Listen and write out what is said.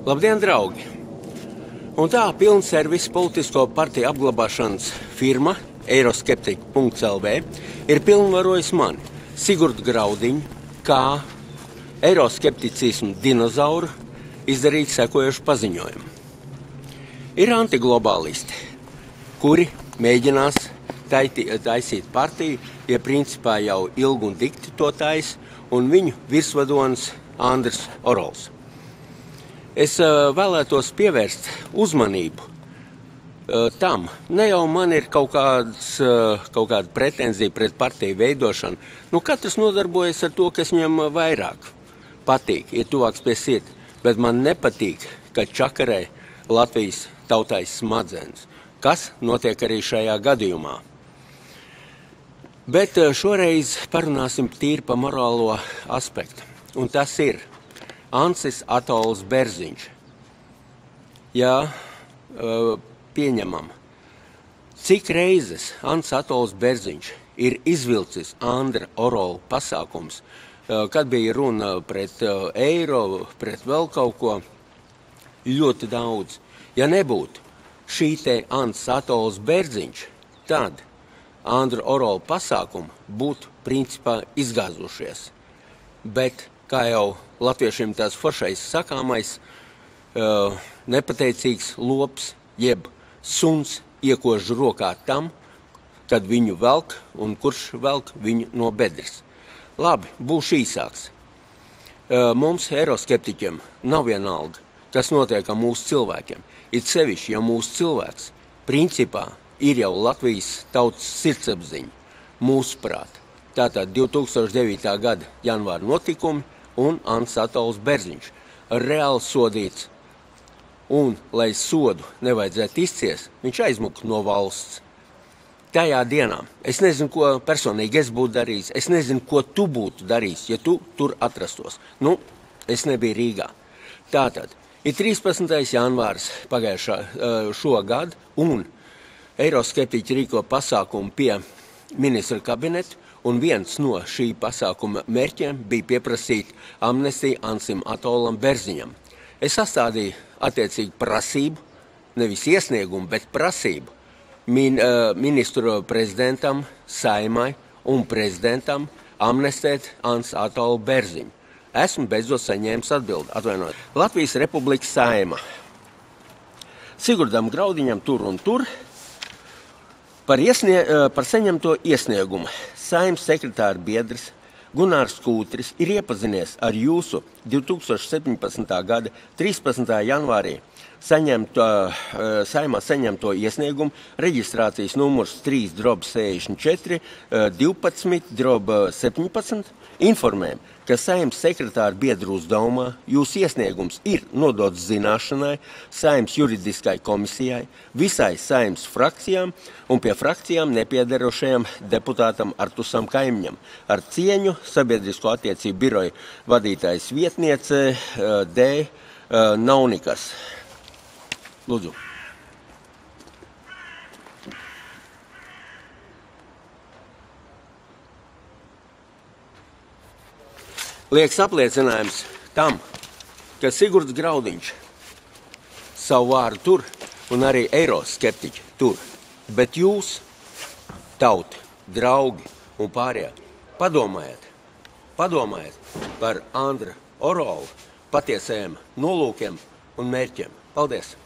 Labdien, draugi! Un tā pilnservis politisko partiju apglabāšanas firma Eiroskeptika.lv ir pilnvarojis mani, Sigurdu Graudiņu, kā eiroskepticismu dinozauru izdarīt sekojošu paziņojumu. Ir antiglobālisti, kuri mēģinās taisīt partiju, ja principā jau ilgi un dikti to tais, un viņu virsvadonis Andris Orols. Es vēlētos pievērst uzmanību tam. Ne jau man ir kaut kāda pretenzija pret partiju veidošanu. Katrs nodarbojas ar to, kas viņam vairāk patīk, ir tuvāks pie sirds. Bet man nepatīk, ka čakarē Latvijas tautais smadzenes, kas notiek arī šajā gadījumā. Bet šoreiz parunāsim tīri par morālo aspektu. Un tas ir Ansis Atols Berziņš. Jā, pieņemam. Cik reizes Ansis Atols Berziņš ir izvilcis Andra Orola pasākums, kad bija runa pret eiro, pret vēl kaut ko, ļoti daudz. Ja nebūtu šī te Ansis Atols Berziņš, tad Andra Orola pasākumi būtu principā izgāzušies. Bet, kā jau latviešiem tās foršais sakāmais, nepateicīgs lops, jeb suns iekož rokā tam, kad viņu velk un kurš velk viņu no bedres. Labi, būšu īsāks. Mums, eiroskeptiķiem, nav vienalga, kas notiek ar mūsu cilvēkiem. It sevišķi, ja mūsu cilvēks principā ir jau Latvijas tautas sirdsapziņa, mūsuprāt. Tātad 2009. gada janvāra notikumi un Ansis Atols Berziņš reāli sodīts. Un, lai sodu nevajadzētu izciest, viņš aizmuka no valsts. Tajā dienā es nezinu, ko personīgi es būtu darījis, es nezinu, ko tu būtu darījis, ja tu tur atrastos. Es nebiju Rīgā. Tātad, ir 13. janvārs šogad, un eiroskeptiķi rīko pasākumu pie ministra kabineta, un viens no šī pasākuma mērķiem bija pieprasīt amnestiju Ansim Atolam Berziņam. Es sastādīju attiecīgi prasību, nevis iesniegumu, bet prasību ministru prezidentam, Saeimai un prezidentam amnestēt Ansi Atolu Berziņu. Esmu beidzot saņēmis atbildi, atvainojiet. Latvijas Republikas Saeima. Sigurdam Graudiņam tur un tur par saņemto iesniegumu. Saeimas sekretāra biedrs Gunārs Kūtris ir iepazinies ar jūsu 2017. gada 13. janvārī Saeimā saņemto iesniegumu reģistrācijas numurs 3/64 12/17 informējam, ka Saeimas sekretāra biedru uzdevumā jūsu iesniegums ir nodots zināšanai Saeimas juridiskai komisijai, visai Saeimas frakcijām un pie frakcijām nepiederošajam deputātam Artusam Kaimiņam. Ar cieņu Sabiedrisko attiecību biroja vadītājas vietniece D. Naunikas. Lūdzu. Liekas apliecinājums tam, ka Sigurds Graudiņš savu vārdu tur un arī eiroskeptiķi tur. Bet jūs, tauti, draugi un pārējā, padomājiet par Andra Orola patiesajiem nolūkiem un mērķiem. Paldies!